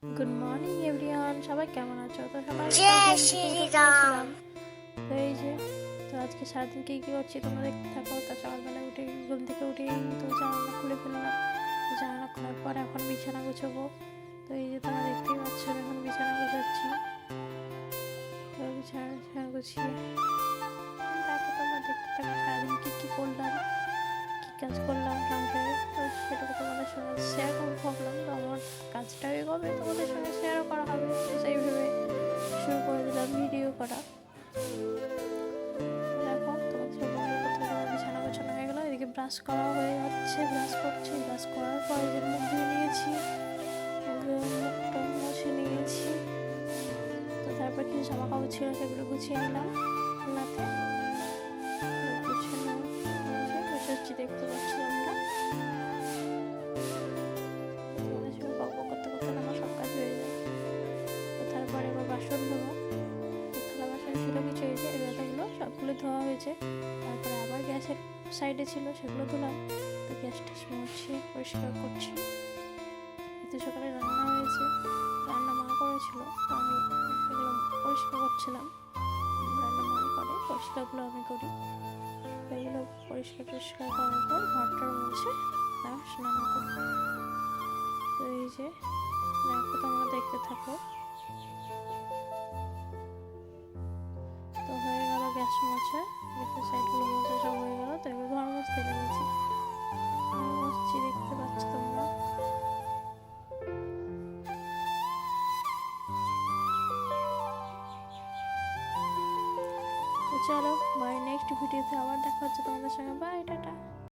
Good morning everyone, সবাই কেমন আছো? তো সবাই জয় শ্রীরাম। তো এই যে তো আজকে সারাদিন কী কী করছি তোমরা দেখতে থাকো। তো সকালবেলা উঠে ঘুম থেকে উঠেই তো জানালা খুলে ফেললাম। তো জানালা খোলার পর এখন বিছানা গুছাবো। তো এই যে তোমরা দেখতেই পাচ্ছ এখন বিছানা গুছাচ্ছি। তো বিছানা গুছিয়ে তারপর তোমরা দেখতে থাকো সারাদিন কী কী করলাম, কী কাজ করলাম সংসারে। তো সেটুকু তোমাদের সঙ্গে শেয়ার করবো ভাবলাম। তো আমার কাজটাও এগোবে, তোমাদের সঙ্গে শেয়ারও করা হবে। তো সেইভাবে শুরু করে দিলাম ভিডিও করা। দেখো তোমাদের সঙ্গে প্রথমে আমার বিছানা গোছানো হয়ে গেলো, এদিকে ব্রাশ করা হয়ে যাচ্ছে। ব্রাশ করছি, ব্রাশ করার পর যে মুখ ধুয়ে নিয়েছি, মুখটা মুছে নিয়েছি। তো তারপর কিছু জামা কাপড় ছিল সেগুলো গুছিয়ে নিলাম রাতে। গুছিয়ে গুছাচ্ছি, দেখতে পাচ্ছি তোমরা। তোমাদের সঙ্গে গল্প করতে করতে আমার সব কাজ হয়ে যায়। তো তারপর এবার বাসন ধোয়া, থালা বাসন ছিল কিছু, এই যে এগুলো সবগুলো ধোয়া হয়েছে। তারপরে আবার গ্যাসের সাইডে ছিল সেগুলো ধুলাম। তো গ্যাসটা মুছছি, পরিষ্কার করছি। এতে সকালে রান্না হয়েছে, রান্না মা করেছিল, তো আমি এগুলো পরিষ্কার করছিলাম। রান্না মা করে, পরিষ্কারগুলো আমি করি। তো এগুলো পরিষ্কার করার পর ঘরটার মুছে তারপর স্নান করি। তো এই যে দেখো তোমরা দেখতে থাকো। তো হয়ে গেল গ্যাস মোছা, গ্যাসের সাইডগুলো মোছা সব হয়ে গেল। তো এবার ঘর মুছতে লেগেছি, ঘর মুছছি, দেখতে পাচ্ছ তোমরা। তো চলো বাই, নেক্সট ভিডিওতে আবার দেখা হচ্ছে তোমাদের সঙ্গে। Bye, tata.